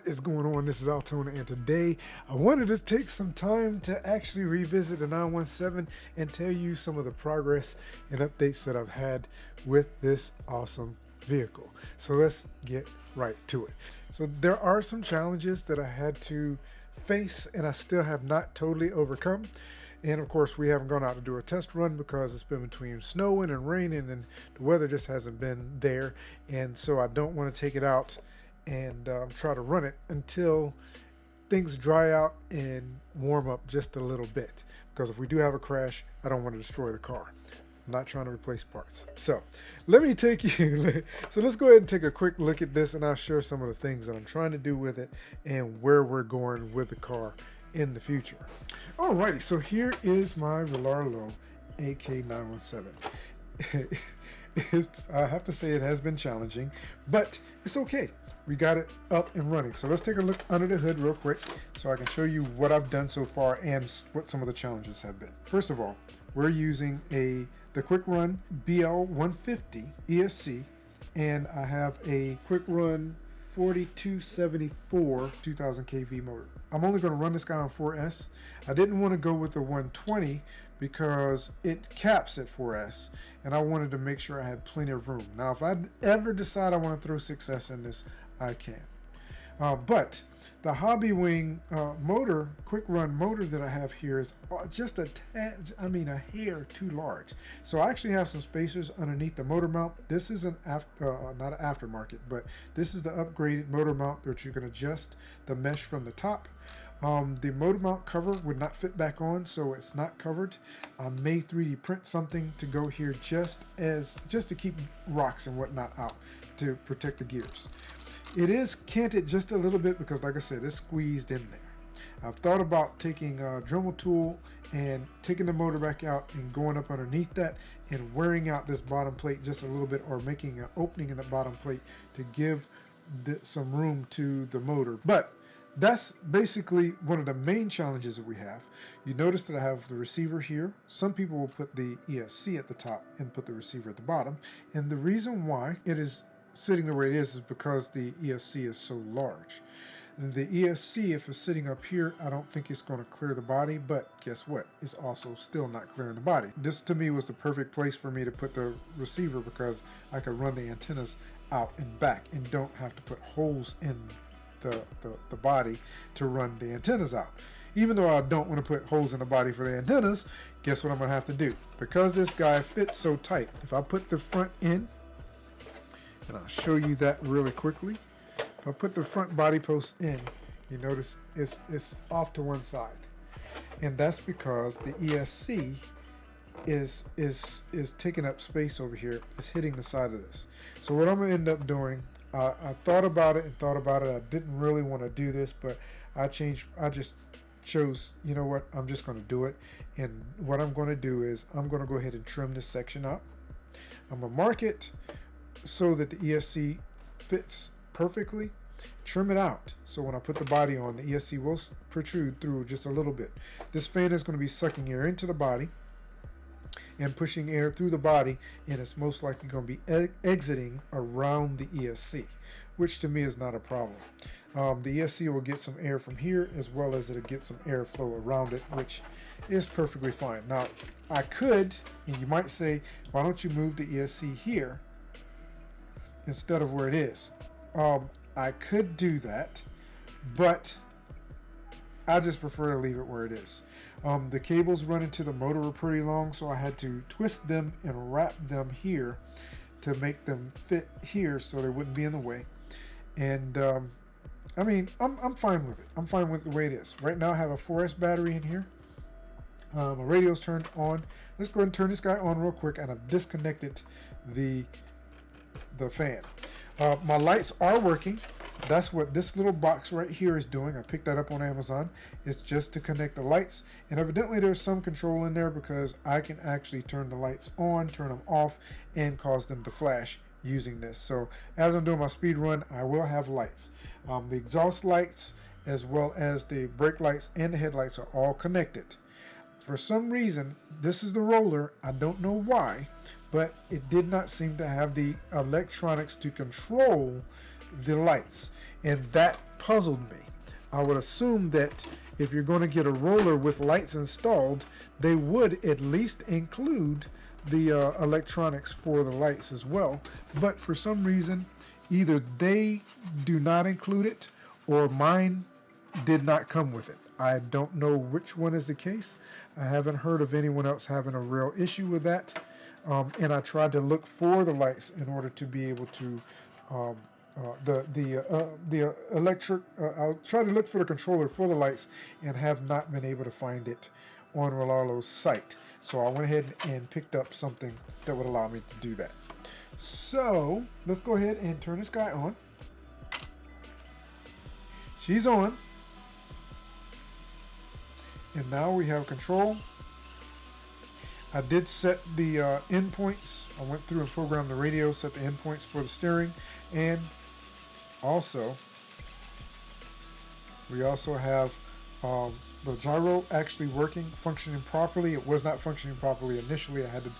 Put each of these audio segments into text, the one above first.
is going on? This is AlTone, and today I wanted to take some time to actually revisit the 917 and tell you some of the progress and updates that I've had with this awesome vehicle. So let's get right to it. So there are some challenges that I had to face and I still have not totally overcome. And of course, we haven't gone out to do a test run because it's been between snowing and raining and the weather just hasn't been there. And so I don't want to take it out and try to run it until things dry out and warm up just a little bit. Because if we do have a crash, I don't want to destroy the car. I'm not trying to replace parts. So let me take you, so let's go ahead and take a quick look at this and I'll share some of the things that I'm trying to do with it and where we're going with the car in the future. Alrighty, so here is my RLAARLO AK917. I have to say it has been challenging, but it's okay. We got it up and running. So let's take a look under the hood real quick so I can show you what I've done so far and what some of the challenges have been. First of all, we're using the Quick Run BL150 ESC, and I have a Quick Run 4274 2000 kV motor. I'm only going to run this guy on 4S. I didn't want to go with the 120 because it caps at 4S, and I wanted to make sure I had plenty of room. Now, if I ever decide I want to throw 6S in this, I can. But the Hobby Wing motor, Quick Run motor that I have here is just a tad, a hair too large. So I actually have some spacers underneath the motor mount. This is not an aftermarket, but this is the upgraded motor mount that you can adjust the mesh from the top. The motor mount cover would not fit back on, so it's not covered. I may 3D print something to go here just to keep rocks and whatnot out to protect the gears. It is canted just a little bit because, like I said, it's squeezed in there. I've thought about taking a Dremel tool and taking the motor back out and going up underneath that and wearing out this bottom plate just a little bit, or making an opening in the bottom plate to give some room to the motor. But that's basically one of the main challenges that we have. You notice that I have the receiver here. Some people will put the ESC at the top and put the receiver at the bottom. And the reason why it is sitting the way it is because the ESC is so large. The ESC, if it's sitting up here, I don't think it's going to clear the body, but guess what? It's also still not clearing the body. This to me was the perfect place for me to put the receiver because I could run the antennas out and back and don't have to put holes in the body to run the antennas out. Even though I don't want to put holes in the body for the antennas, guess what I'm going to have to do? Because this guy fits so tight, if I put the front in, and I'll show you that really quickly. If I put the front body post in, you notice it's off to one side. And that's because the ESC is taking up space over here. It's hitting the side of this. So what I'm going to end up doing, I thought about it. I didn't really want to do this, but I just chose, you know what, I'm just going to do it. And what I'm going to do is I'm going to go ahead and trim this section up. I'm going to mark it so that the ESC fits perfectly, trim it out. So when I put the body on, the ESC will protrude through just a little bit. This fan is going to be sucking air into the body and pushing air through the body, and it's most likely going to be exiting around the ESC, which to me is not a problem. The ESC will get some air from here as well as it'll get some airflow around it, which is perfectly fine. Now, I could, and you might say, why don't you move the ESC here instead of where it is? I could do that, but I just prefer to leave it where it is. The cables run into the motor were pretty long, so I had to twist them and wrap them here to make them fit here so they wouldn't be in the way. And I'm fine with it. I'm fine with the way it is. Right now I have a 4S battery in here. My radio's turned on. Let's go ahead and turn this guy on real quick, and I've disconnected the fan. My lights are working. That's what this little box right here is doing. I picked that up on Amazon. It's just to connect the lights, and evidently there's some control in there because I can actually turn the lights on, turn them off, and cause them to flash using this. So as I'm doing my speed run, I will have lights. The exhaust lights as well as the brake lights and the headlights are all connected. For some reason, this is the roller. I don't know why, but it did not seem to have the electronics to control the lights, and that puzzled me. I would assume that if you're going to get a roller with lights installed, they would at least include the electronics for the lights as well. But for some reason, either they do not include it or mine did not come with it. I don't know which one is the case. I haven't heard of anyone else having a real issue with that. And I tried to look for the lights in order to be able to the electric. I'll try to look for the controller for the lights and have not been able to find it on RLAARLO's site. So I went ahead and picked up something that would allow me to do that. So let's go ahead and turn this guy on. She's on. And now we have control. I did set the endpoints. I went through and programmed the radio, set the endpoints for the steering, and also we also have the gyro actually working, functioning properly. It was not functioning properly initially. I had to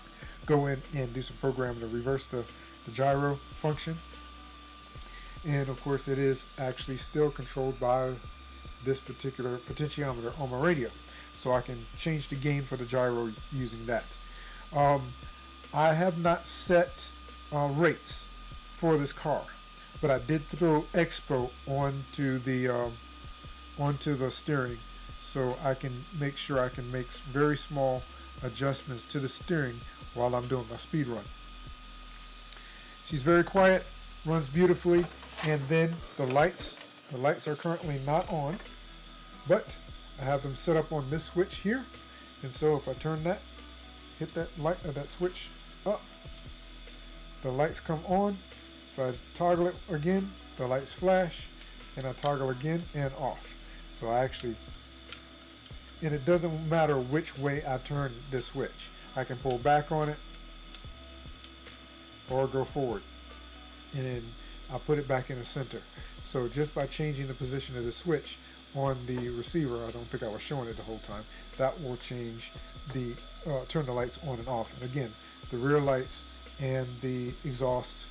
go in and do some programming to reverse the gyro function. And of course it is actually still controlled by this particular potentiometer on my radio. So I can change the gain for the gyro using that. I have not set rates for this car, but I did throw Expo onto the steering, so I can make sure I can make very small adjustments to the steering while I'm doing my speed run. She's very quiet, runs beautifully, and then the lights are currently not on, but I have them set up on this switch here, and so if I turn that, hit that light that switch up, the lights come on. If I toggle it again, the lights flash, and I toggle again and off. So I actually, and it doesn't matter which way I turn this switch. I can pull back on it or go forward, and then I'll put it back in the center. So just by changing the position of the switch on the receiver, I don't think I was showing it the whole time, that will change the turn the lights on and off. And again, the rear lights and the exhaust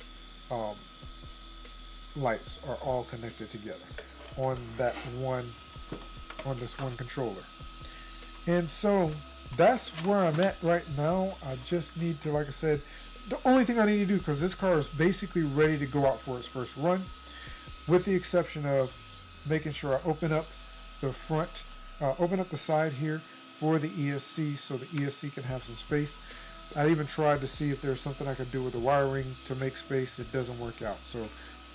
lights are all connected together on this one controller. And so that's where I'm at right now. I just need to, like I said, the only thing I need to do, because this car is basically ready to go out for its first run, with the exception of making sure I open up the front, open up the side here for the ESC, so the ESC can have some space. I even tried to see if there's something I could do with the wiring to make space. It doesn't work out. So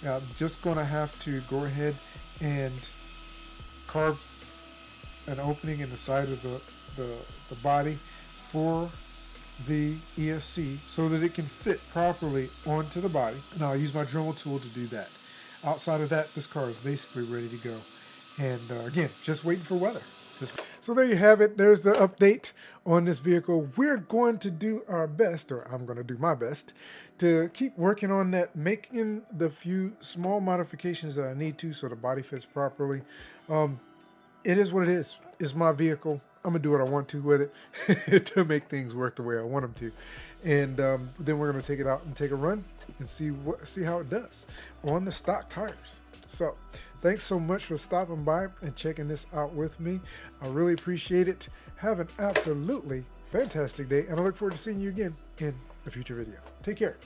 I'm just going to have to go ahead and carve an opening in the side of the body for the ESC so that it can fit properly onto the body. And I'll use my Dremel tool to do that. Outside of that, this car is basically ready to go. And again, just waiting for weather. So there you have it. There's the update on this vehicle. We're going to do our best, or I'm going to do my best, to keep working on that, making the few small modifications that I need to so the body fits properly. It is what it is. It's my vehicle. I'm going to do what I want to with it to make things work the way I want them to. And then we're going to take it out and take a run and see how it does on the stock tires. So thanks so much for stopping by and checking this out with me. I really appreciate it. Have an absolutely fantastic day, and I look forward to seeing you again in a future video. Take care.